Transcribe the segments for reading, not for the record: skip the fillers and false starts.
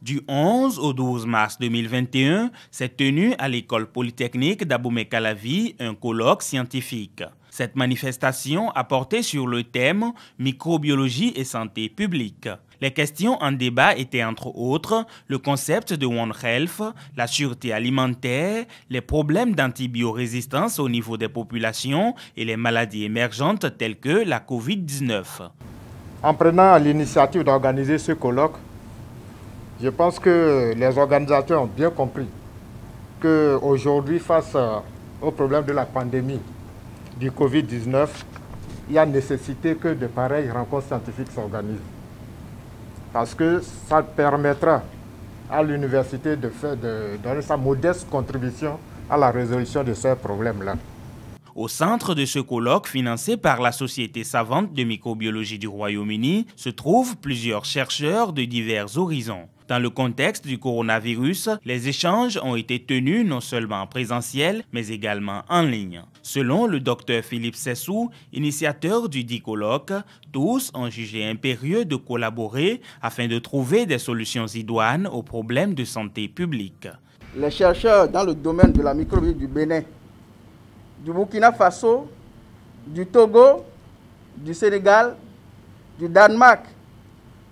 Du 11 au 12 mars 2021, s'est tenu à l'école polytechnique d'Abomey-Calavi un colloque scientifique. Cette manifestation a porté sur le thème « Microbiologie et santé publique ». Les questions en débat étaient entre autres le concept de One Health, la sûreté alimentaire, les problèmes d'antibiorésistance au niveau des populations et les maladies émergentes telles que la COVID-19. En prenant l'initiative d'organiser ce colloque, je pense que les organisateurs ont bien compris qu'aujourd'hui, face au problème de la pandémie du Covid-19, il y a nécessité que de pareilles rencontres scientifiques s'organisent. Parce que ça permettra à l'université de donner sa modeste contribution à la résolution de ces problèmes-là. Au centre de ce colloque, financé par la Société savante de microbiologie du Royaume-Uni, se trouvent plusieurs chercheurs de divers horizons. Dans le contexte du coronavirus, les échanges ont été tenus non seulement en présentiel, mais également en ligne. Selon le Dr Philippe Sessou, initiateur du dit colloque, tous ont jugé impérieux de collaborer afin de trouver des solutions idoines aux problèmes de santé publique. Les chercheurs dans le domaine de la microbiologie du Bénin, du Burkina Faso, du Togo, du Sénégal, du Danemark,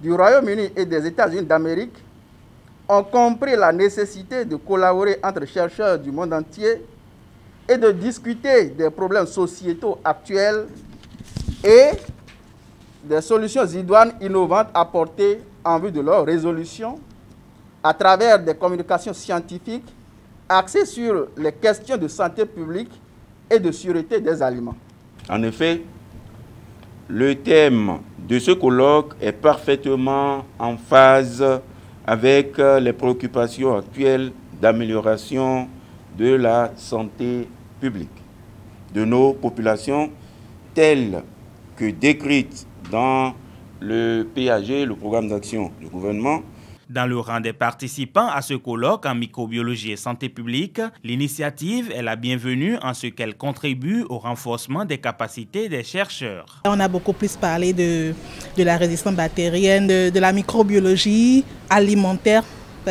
du Royaume-Uni et des États-Unis d'Amérique ont compris la nécessité de collaborer entre chercheurs du monde entier et de discuter des problèmes sociétaux actuels et des solutions idoines innovantes apportées en vue de leur résolution à travers des communications scientifiques axées sur les questions de santé publique et de sûreté des aliments. En effet, le thème de ce colloque est parfaitement en phase avec les préoccupations actuelles d'amélioration de la santé publique de nos populations telles que décrites dans le PAG, le programme d'action du gouvernement. Dans le rang des participants à ce colloque en microbiologie et santé publique, l'initiative est la bienvenue en ce qu'elle contribue au renforcement des capacités des chercheurs. On a beaucoup plus parlé de la résistance bactérienne, de la microbiologie alimentaire.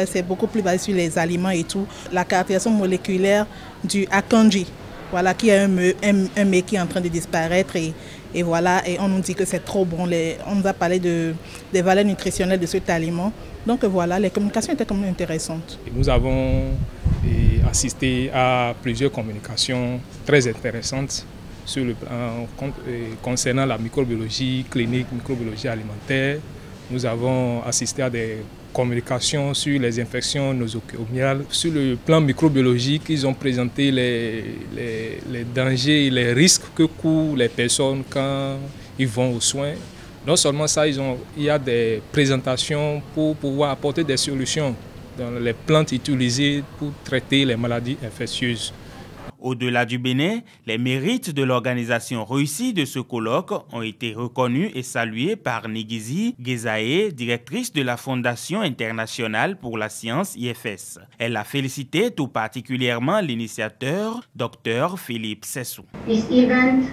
C'est beaucoup plus basé sur les aliments et tout. La caractérisation moléculaire du Akanji, voilà, qui est un mets qui est en train de disparaître et voilà, et on nous dit que c'est trop bon. On nous a parlé des valeurs nutritionnelles de cet aliment. Donc voilà, les communications étaient quand même intéressantes. Nous avons assisté à plusieurs communications très intéressantes sur le plan concernant la microbiologie clinique, microbiologie alimentaire. Nous avons assisté à des communications sur les infections nosocomiales. Sur le plan microbiologique, ils ont présenté les dangers et les risques que courent les personnes quand ils vont aux soins. Non seulement ça, il y a des présentations pour pouvoir apporter des solutions dans les plantes utilisées pour traiter les maladies infectieuses. Au-delà du Bénin, les mérites de l'organisation réussie de ce colloque ont été reconnus et salués par Nigizi Gezae, directrice de la Fondation internationale pour la science IFS. Elle a félicité tout particulièrement l'initiateur, Dr Philippe Sessou. This event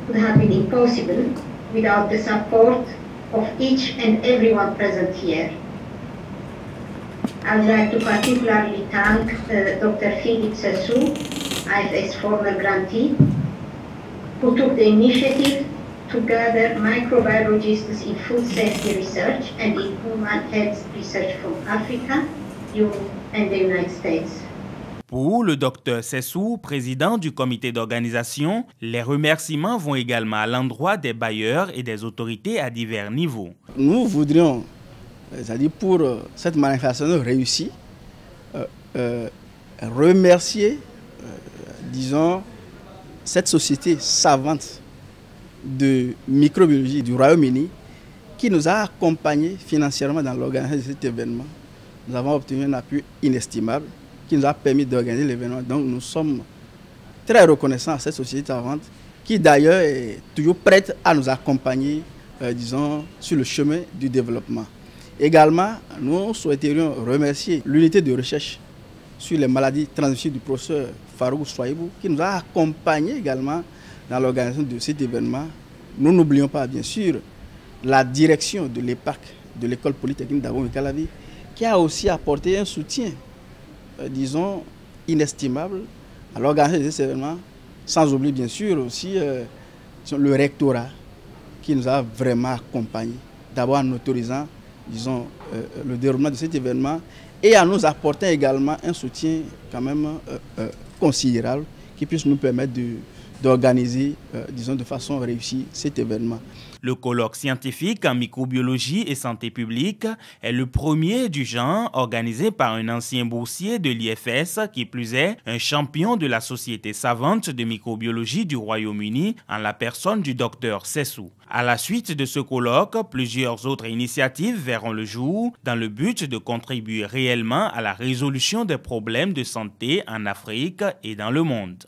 would have been impossible without the support of each and everyone present here. I would like to particularly thank Dr. Philippe Sessou, IFS former grantee, who took the initiative to gather microbiologists in food safety research and in human health research from Africa, Europe and the United States. Pour le Dr Sessou, président du comité d'organisation, les remerciements vont également à l'endroit des bailleurs et des autorités à divers niveaux. Nous voudrions, c'est-à-dire pour cette manifestation réussie, remercier, disons, cette société savante de microbiologie du Royaume-Uni qui nous a accompagnés financièrement dans l'organisation de cet événement. Nous avons obtenu un appui inestimable qui nous a permis d'organiser l'événement. Donc nous sommes très reconnaissants à cette société savante qui d'ailleurs est toujours prête à nous accompagner, disons, sur le chemin du développement. Également, nous souhaiterions remercier l'unité de recherche sur les maladies transmissibles du professeur Farouk Souaïbou qui nous a accompagnés également dans l'organisation de cet événement. Nous n'oublions pas bien sûr la direction de l'EPAC, de l'école polytechnique d'Abomey-Calavi, qui a aussi apporté un soutien, disons, inestimable à l'organisation de ces événements, sans oublier bien sûr aussi le rectorat qui nous a vraiment accompagnés, d'abord en autorisant, disons, le déroulement de cet événement et en nous apportant également un soutien quand même considérable qui puisse nous permettre d'organiser, disons, de façon réussie cet événement. Le colloque scientifique en microbiologie et santé publique est le premier du genre organisé par un ancien boursier de l'IFS, qui plus est un champion de la Société savante de microbiologie du Royaume-Uni en la personne du docteur Sessou. À la suite de ce colloque, plusieurs autres initiatives verront le jour dans le but de contribuer réellement à la résolution des problèmes de santé en Afrique et dans le monde.